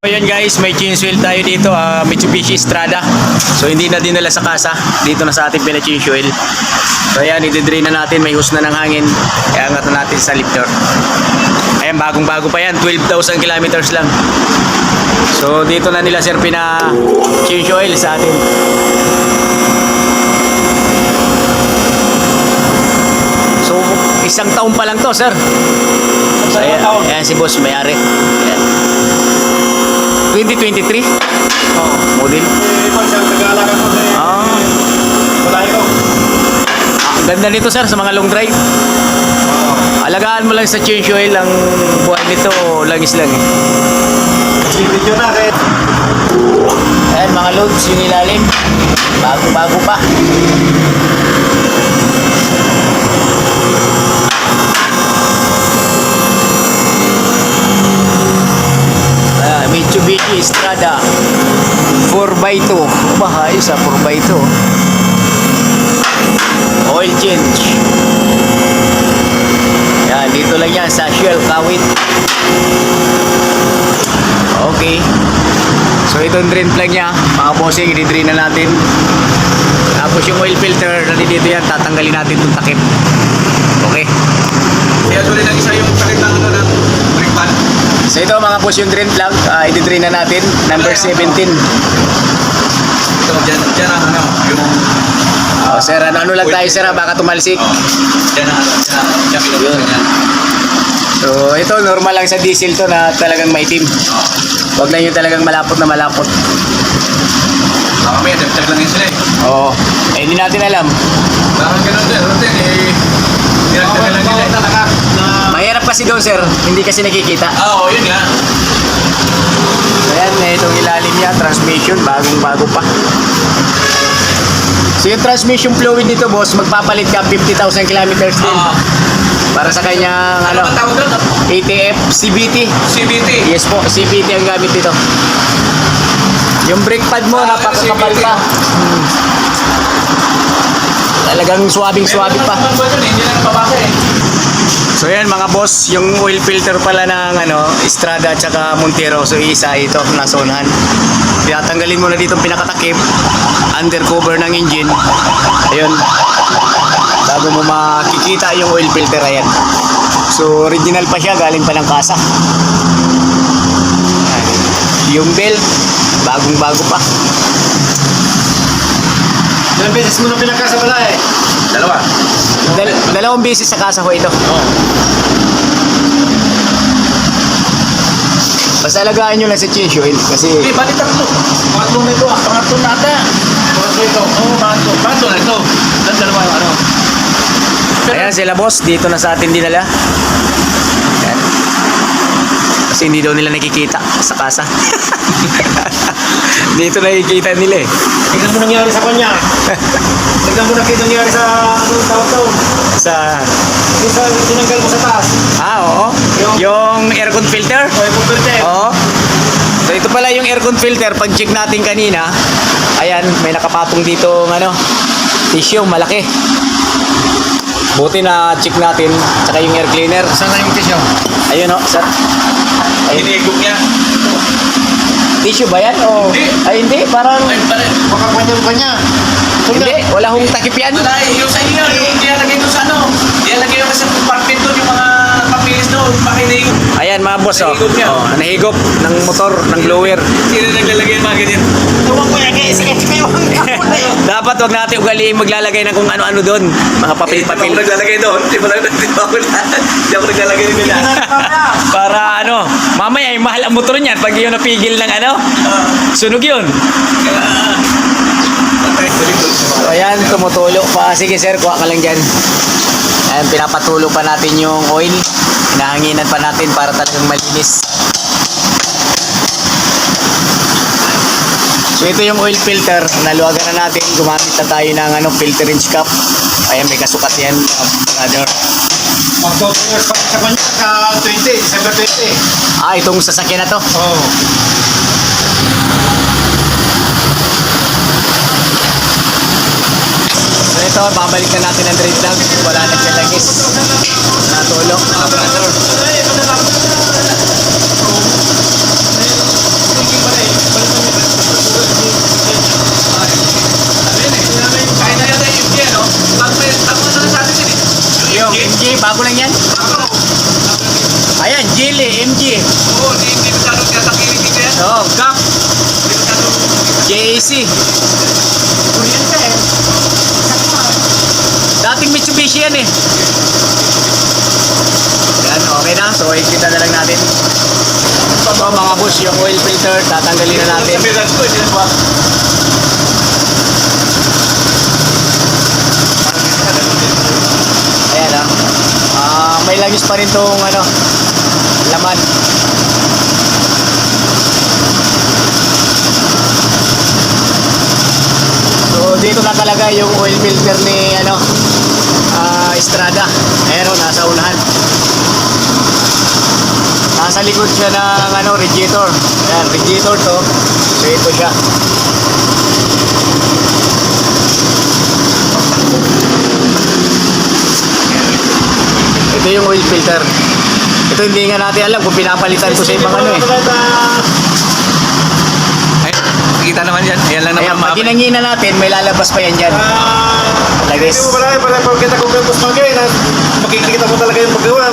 So yun guys, may change oil tayo dito, Mitsubishi Strada. So hindi na dinala sa kasa, dito na sa ating pina-change oil. So ayan, i-drain na natin, may hose na ng hangin. Kaya angat na natin sa lifter. Ayan, bagong-bago pa yan, 12,000 kilometers lang. So dito na nila sir pina-change oil sa atin. So isang taon pa lang to sir. So ayan si boss, may-ari. Ayan. 2023? Oo. Model? Pag siyang nag-aalaga ko na wala ko. Ganda nito sir sa mga long drive. Alagaan mo lang sa change oil, ang buhay nito langis lang eh. Video na kahit. Ayan mga loads yung ilalim. Bago-bago pa. Mitsubishi Strada 4x2. Ayos 4x2. Oil change. Yan, dito lang yan sa Shell Kawit. Okay. So itong drain plug nya, mga bossing, i-drain na natin. Tapos yung oil filter, nandito yan, tatanggalin natin itong takip. Okay. Kaya sulit ang isa yung sakit ng brake pad. So ito mga boss yung drain plug, i-drain na natin, number 17. Ito, dyan ang yung... Sir, ano lang tayo sir, baka tumalsik. Dyan Yun. So ito, normal lang sa diesel to na talagang maitim. Huwag lang yung talagang malapot na malapot. Baka may adaptag lang yun sila eh. Oo. Hindi natin alam. Parang ganun din, dinagdagan lang nila talaga. Mahirap kasi doon sir, hindi kasi nakikita. Oo, yun nga. Ayan, itong ilalim niya, transmission, bagong-bago pa. So yung transmission fluid nito boss, magpapalit ka 50,000 kilometers din. Para sa kanyang Ano ang tawag doon? ATF CVT. CVT. Yes po, CVT ang gamit dito. Yung brake pad mo, napakakapal CVT. pa. Talagang suwabing-suwabi pa. Hindi na napabasa eh. So yan mga boss, yung oil filter pala ng Strada at saka Montero. So isa ito, nasa unahan. Tinatanggalin mo na dito ang pinakatakip, undercover ng engine. Ayun. Bago mo makikita yung oil filter, ayan. So original pa siya, galing pa ng kasa. Yung belt, bagong-bago pa. Ilang beses mo na pinagkasa pala eh? Dalawa. Dalawang beses sa kasa ko ito. Oo. Basta alagaan nyo lang sa change oil kasi Hindi, bali tatlo. Pangatlo na ito. Pangatlo na ata. Pangatlo ito. Oo, pangatlo. Pangatlo na ito. Dalawa yung ano. ayan sila boss, dito na sa atin dinala. Ayan. Kasi hindi daw nila nakikita sa kasa. Dito nakikita nila eh. Tingnan mo nangyari sa kanya. Tingnan mo nangyari sa anong tawag-tawag. Sa Yung sa tinanggal mo sa taas. oo. Yung aircon filter. O yung filter. Oo. So ito pala yung aircon filter. Pag check natin kanina, ayan, may nakapatong dito tissue, malaki. Buti na check natin, tsaka yung air cleaner. Saan na yung tissue? Ayun o, sir. Ayun. Hinigop niya. Tissue ba yan? O... Hindi. Ay, hindi. Parang... Ay, pare. Baka kanya. Hindi. Wala hong takip yan. Wala eh. Yung sa inyo, yung nilalagay doon sa ano. Nilalagay yung sa compartment doon, yung mga papilis doon. Pakinigop. Ayan mga boss, oh. Nahigop yan. Oh, nahigop ng motor, ng blower. Sino naglalagay yung mga ganyan? Tuwag ko yan guys. Dapat wag natin ugaliin maglalagay ng kung ano-ano doon. Mga papel-papel. Hindi ako naglalagay doon. Hindi ako naglalagay doon nila. Para mamaya ay mahal ang motor niyan pag yun napigil ng sunog yun. So ayan, tumutulo pa. Sige sir, kuha ka lang dyan. Ayan, pinapatulo pa natin yung oil. Hinahanginan pa natin para talagang malinis. So ito yung oil filter. Naluwagan na natin. Gumamit na tayo ng filter rinse cap. Ayan, may kasukat yan. Brother. Magtutulog sa kanya sa 20, December 20. Itong sasakyan na to. Oo. So ito, babalik na natin ang drain plug. Wala naglalagis. Natulog. Brother. mga boss, yung oil filter, tatanggalin na natin. Ayan may langis pa rin tong laman. So dito nakalagay yung oil filter ni Estrada. Ayan nasa unahan. Nasa likod siya ng radiator. Ayan, radiator to. So ito siya. Ito yung oil filter. Ito hindi nga natin alam kung pinapalitan ko sa ibang Ay, kita naman yan. Yan lang Ayan, naman. pag ginangina natin, may lalabas pa yan dyan. Lagis. Hindi mo pala pag kita kung campus magay na makikita mo talaga yung paggawa.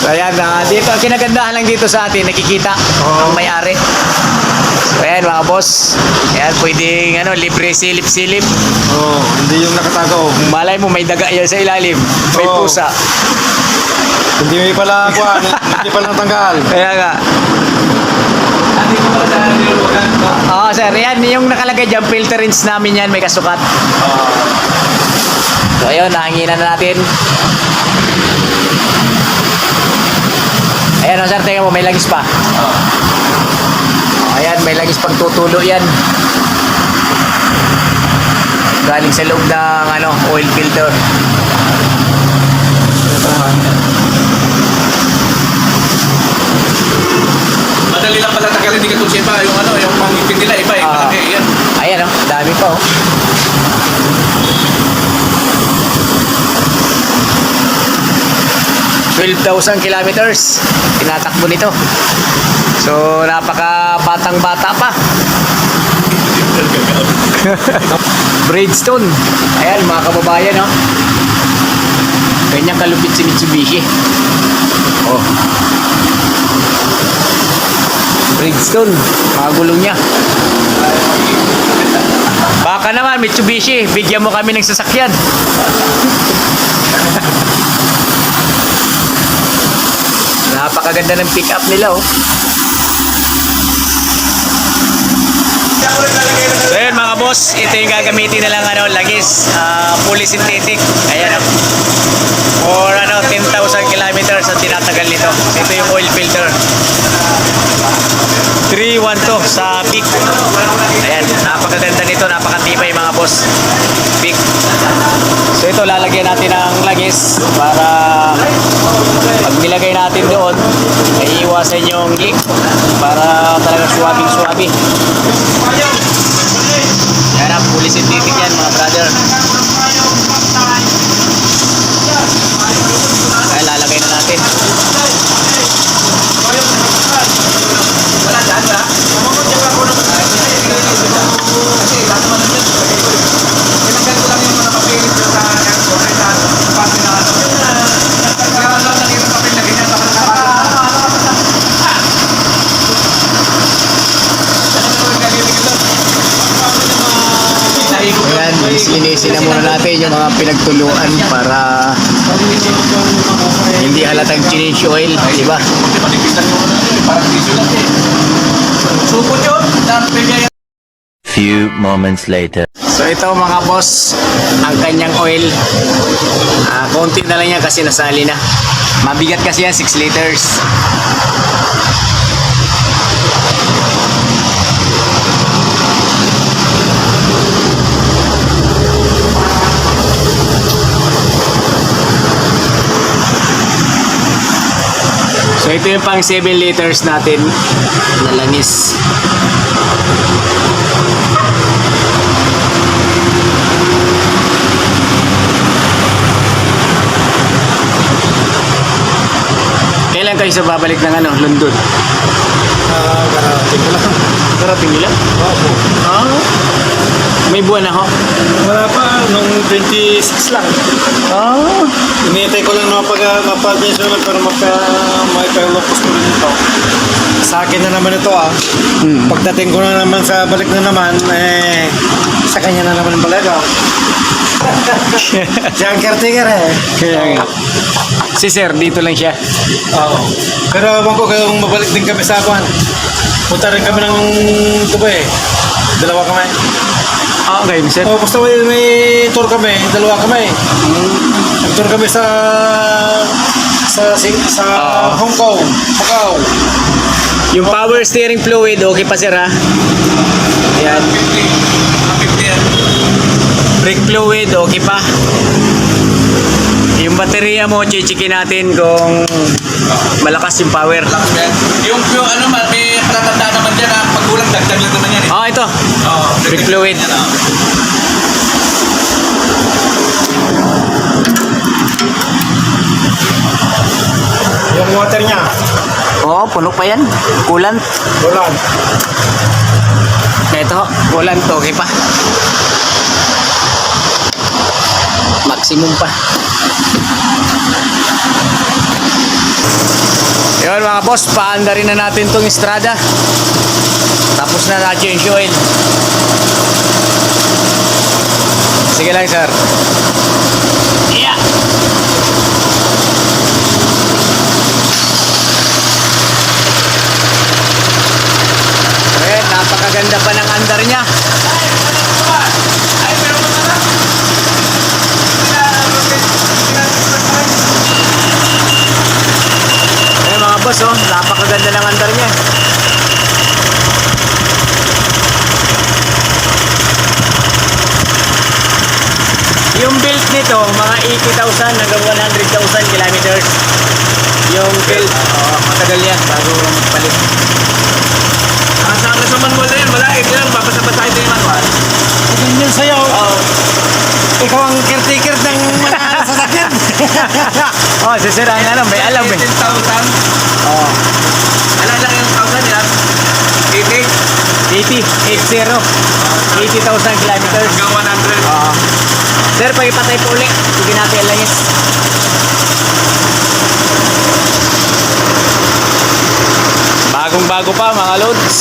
So ayan, dito, ang kinagandahan lang dito sa atin, nakikita ang may-ari. So ayan mga boss, ayan pwedeng libre silip-silip. Oo, hindi yung nakatago. Malay mo may daga yan sa ilalim, may Oo. pusa. Hindi pala kuha, hindi pala natanggal. Kaya nga. Oo sir, yan yung nakalagay dyan, filter rinse namin yan, may kasukat. So ayun, nahanginan na natin. Ayan sir, tingnan mo, may langis pa. Ayan, may langis pang tutulo yan. Galing sa loob ng oil filter. Madali lang pala tagalin, hindi ka tulsi pa. Yung pangipin nila, iba eh. Ah. Malaki, yan. Ayan dami pa oh. $12,000 kilometers tinatakbo nito. So napaka batang bata pa. Bridgestone. Ayan mga kababayan ganyan kalupit si Mitsubishi. Oh. Bridgestone, mga gulong niya. Baka naman Mitsubishi, bigyan mo kami ng sasakyan. Napakaganda ng pick up nila So yun mga boss, ito yung gagamitin na lang langis, fully synthetic. Ayan for 10,000 kilometers ang tinatagal nito. Ito yung oil filter. 312 sa Bic. Ayan, napakaganda nito, napakatibay mga boss. Bic. So ito lalagyan natin ng langis para pag nilagay natin doon, naiiwasan yung leak para talaga suwabing-suwabi. Yan ang fully synthetic yan mga brother. Ay, lalagay na natin. Ayan, linisin na muna natin yung mga pinagtuluan para hindi halatang change oil, di ba? Few moments later. So ito mga boss, ang kanyang oil. Konti na lang yan kasi nasali na. Mabigat kasi yan, 6 liters. So ito yung pang 7 liters natin na langis. Kailan kayo sa babalik ng London? Karating ko lang. Karating nila? Oo. May buwan na ho? Wala pa, nung 26 lang. Hinihintay ko lang na mapag-pension pero maipa-locus ko rin ito. Sa akin na naman ito Pagdating ko na naman sa balik na naman, sa kanya na naman ang balaga. Siya ang caretaker Kaya nga. Si sir, dito lang siya. Oo. Pero ewan ko kung mabalik din kami sa Kwan. Punta rin kami ng Dubai. Dalawa kami. Ah, okay, sir. Oh, basta may tour kami, dalawa kami. Nag-tour kami sa Hong Kong, Macau. Yung power steering fluid, okay pa sir ha? Ayan. Brake fluid, okay pa. Yung baterya mo, chichikin natin kung malakas yung power. Yung ano man, may palatandaan naman dyan na pagkulang dagdag lang naman yan eh. Ah, ito. Oo, Brake fluid. yan, oo. Yung water niya, Oo, puno pa yan. Coolant. ulan. Ito, coolant, okay pa. Maximum pa. Yun mga boss, paanda rin na natin tong Estrada. Tapos na na-change oil. Sige lang sir. Yeah. Eh, napakaganda pa ng andar niya. Eh mga boss, oh, napakaganda ng andar niya. Yung build nito, mga 80,000 hanggang 100,000 kilometers. Yung build, matagal yan bago magpalit. Sa manual na yan, malait yan. Papasabasay din yung manual. Yun yun sa'yo. Ikaw ang caretaker ng mga sasakyan. Oh, si Sir, ang ano, may alam eh. 18,000. Oh, Alam lang yung 1,000 yan. 80 80,000 kilometers. hanggang 100. Oo. Sir, pag-ipatay po ulit. Sige natin ang langis. Bagong-bago pa, mga loads.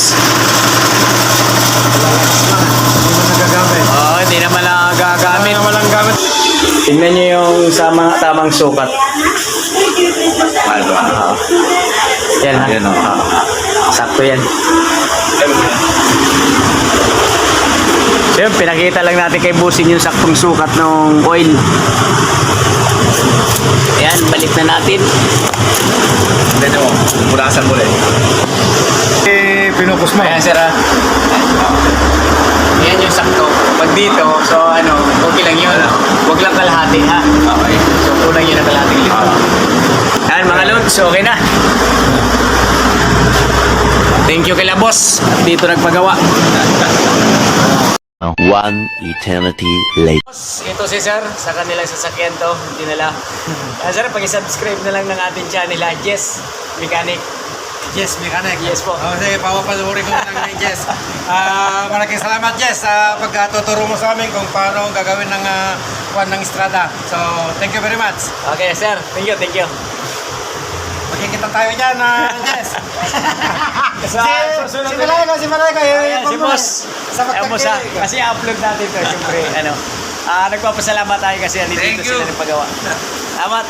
Nagagamit. Oo, hindi naman nagagamit. Walang gamit. Tingnan nyo yung sa mga tamang sukat. Mahal ba? Yan ha. Yan, oh. Sakto yan. So yun, pinakita lang natin kay Busing yung saktong sukat ng oil. Yan, balik na natin. Hindi mo, pulasan mo rin. Pinupos mo. Ayan sir ha. Yan yung sakto. Pag dito, so ano, okay lang yun. Huwag lang kalahati ha. Okay. So kulang yun ang kalahating lito. Yan mga loads, okay na. Thank you kila boss. Dito nagpagawa. One eternity later. Ito si sir, sa kanilang sasakyan to, dinala. Sir, pag-subscribe na lang ng ating channel, Jess Mechanic. Yes, mechanic. Yes po. Sige, papapalurin ko lang ni Jess. Maraming salamat, Jess, sa pagtuturo mo sa amin kung paano gagawin ng kwan ng Estrada. So, thank you very much. Okay, sir. Thank you, thank you. Magkikita tayo dyan, Jess. Susunod Si Malayko. Ayan, si boss. Sa Ayan mo sa, kasi upload natin to, siyempre, ano. Nagpapasalamat tayo kasi dito Thank you. sila ng paggawa. Salamat.